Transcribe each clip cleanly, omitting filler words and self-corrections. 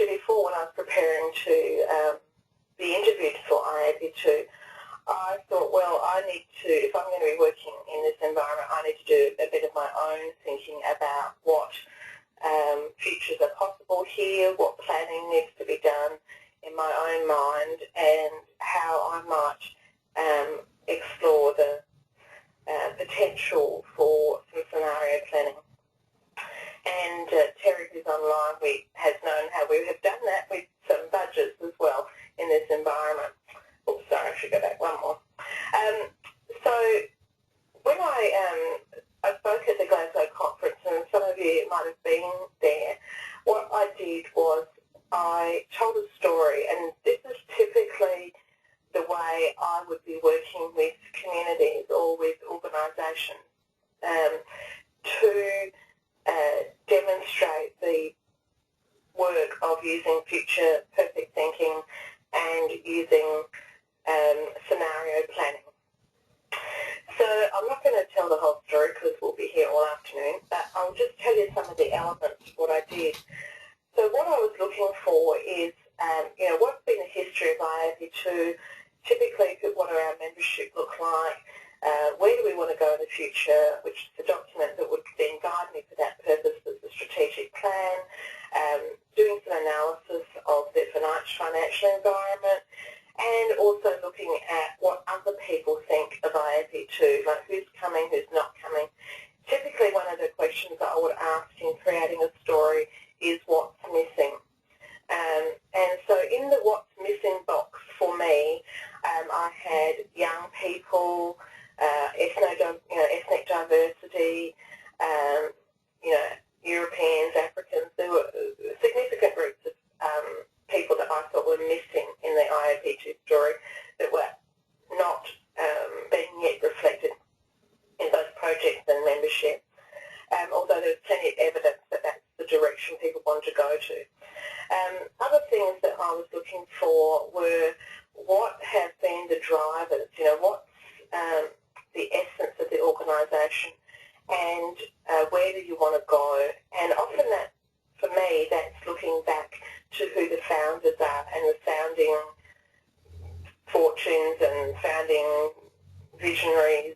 actually before, when I was preparing to be interviewed for IAP2, I thought, well, I need to, if I'm going to be working in this environment, I need to do a bit of my own thinking about what futures are possible here, what planning needs to be done in my own mind, and how I might explore the potential for some scenario planning. And Terry, who's online, has known how we have done that with some budgets as well in this environment. Oops, sorry, I should go back one more. So when I spoke at the Glasgow conference, and some of you might have been there, what I did was I told a story, and this is typically the way I would be working with communities or with organisations to demonstrate the work of using future perfect thinking and using scenario planning. So I'm not going to tell the whole story because we'll be here all afternoon, but I'll just tell you some of the elements of what I did. So what I was looking for is, what's been the history of IAP2, typically what do our membership look like, where do we want to go in the future, which is the document that would then guide me for that purpose as the strategic plan, doing some analysis of the financial environment, and also looking at what other people think of IAP2, like who's coming, who's not coming. Typically one of the questions that I would ask in creating a story is what's missing. And so in the what's missing box for me, I had young people, ethnic diversity, Europeans, Africans. There were significant groups of people that I thought were missing in the IAP2 story that were not being yet reflected in both projects and membership, although there's plenty of evidence that that's the direction people want to go to. Other things that I was looking for were what have been the drivers, what's the essence of the organisation, and where do you want to go. And often that, for me, that's looking back to who the founders are and the founding fortunes and founding visionaries,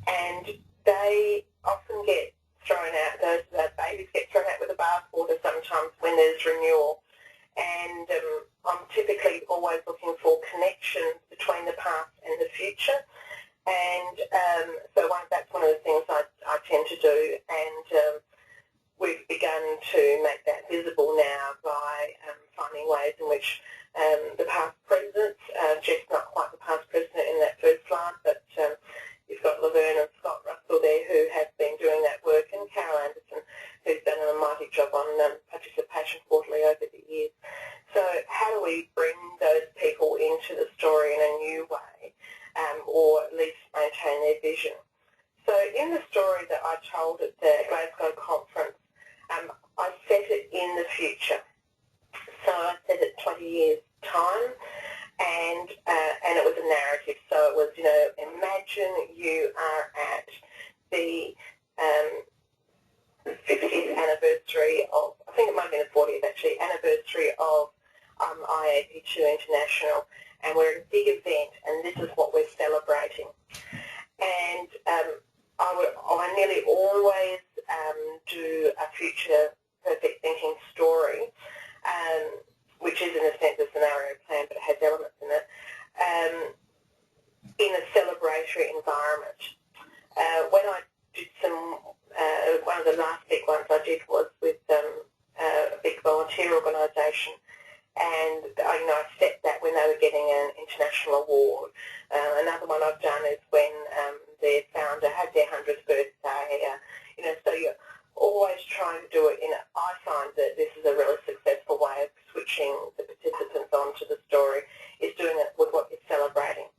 and they often get thrown out, those babies get thrown out with the bathwater sometimes when there's renewal. And I'm typically always looking for connections between the past and the future. And so that's one of the things I tend to do, and we've begun to make that visible now by finding ways in which the past presidents, Jeff's not quite the past president in that first slide, but you've got Laverne and Scott Russell there who have been doing that work, and Carol Anderson, who's done an almighty job on Participation Quarterly over the years. So how do we bring those people into the story in a new way, or at least maintain their vision? So in the story that I told at the Glasgow conference, I set it in the future. So I set it 20 years' time, and it was a narrative. So it was, imagine you are at the 50th anniversary of, I think it might have been the 40th actually, anniversary of IAP2 International, and we're at a big event, and this is what we're celebrating. And I nearly always do a future perfect thinking story, which is in a sense a scenario plan, but it has elements in it, in a celebratory environment. When I did one of the last big ones I did was with a big volunteer organisation, and I set that when they were getting an international award. Another one I've done is when their founder had their 100th birthday. So you're always trying to do it I find that this is a really successful way of switching the participants onto the story, is doing it with what you're celebrating.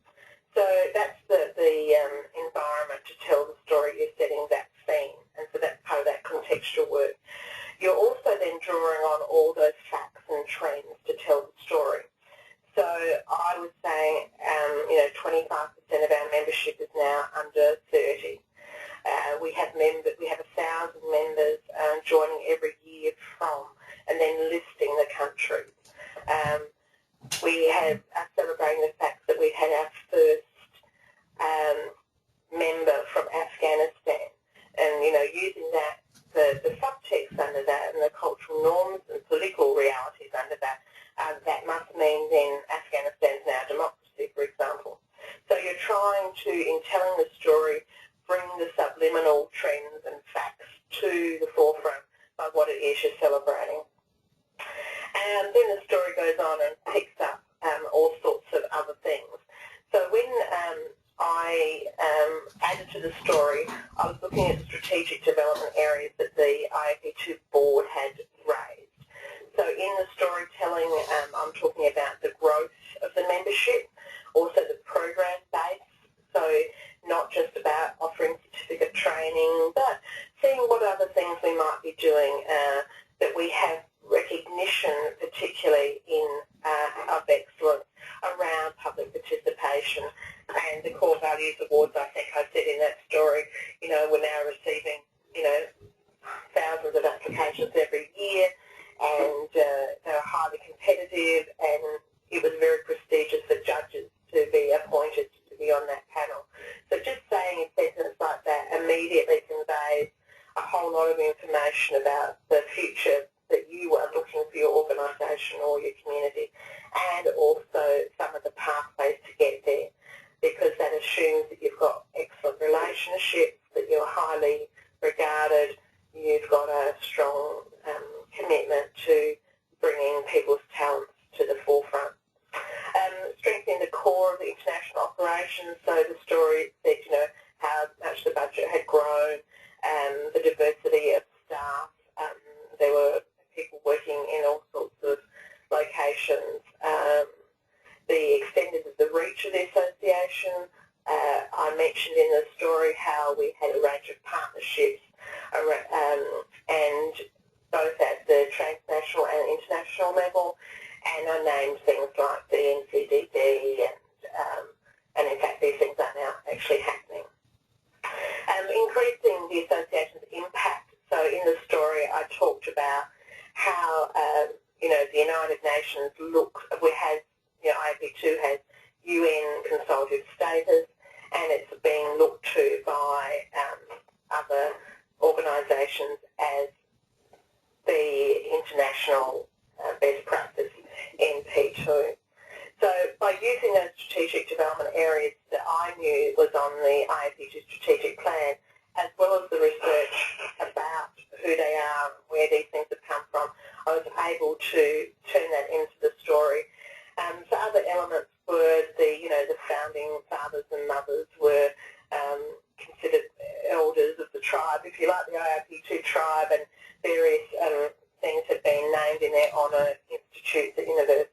So that's the environment to tell the story. You're setting that scene, and so that's part of that contextual work. You're also then drawing on all those facts and trends to tell the story. So I was saying, 25% of our membership is now under 30. We have 1,000 members joining every year from, and then listing the celebrating. And then the story goes on and picks up all sorts of other things. So when I added to the story, I was looking at the strategic development areas that the IAP2 board had raised. So in the storytelling, I'm talking about the growth of the membership, also the program base, so not just about offering certificate training, but seeing what other things we might be doing that we have recognition, particularly in of excellence around public participation. And the core values awards, I think I said in that story, we're now receiving, thousands of applications every year, and they were highly competitive, and it was very prestigious for judges to be appointed to be on that panel. So just saying a sentence like that immediately conveys a whole lot of information about the future that you are looking for your organisation or your community, and also some of the pathways to get there, because that assumes that you've got excellent relationships, that you're highly regarded, you've got a strong commitment to bringing people's talents to the forefront. Strengthening the core of the international operations, so the story said, how much the budget had grown, the diversity of staff, there were people working in all sorts of locations, the extended the reach of the association. I mentioned in the story how we had a range of partnerships and both at the transnational and international level, and I named things like the NCDD and in fact these things are now actually happening. Increasing the association's impact. So in the story I talked about how the United Nations IAP2 has UN consultative status, and it's being looked to by other organisations as the international best practice NP2. So by using those strategic development areas that I knew was on the IAP2 strategic plan, as well as the research about who they are, where these things have come from, I was able to turn that into the story. So other elements were the founding fathers and mothers were considered elders of the tribe, if you like, the IAP2 tribe, and various things have been named in their honour, institutes at universities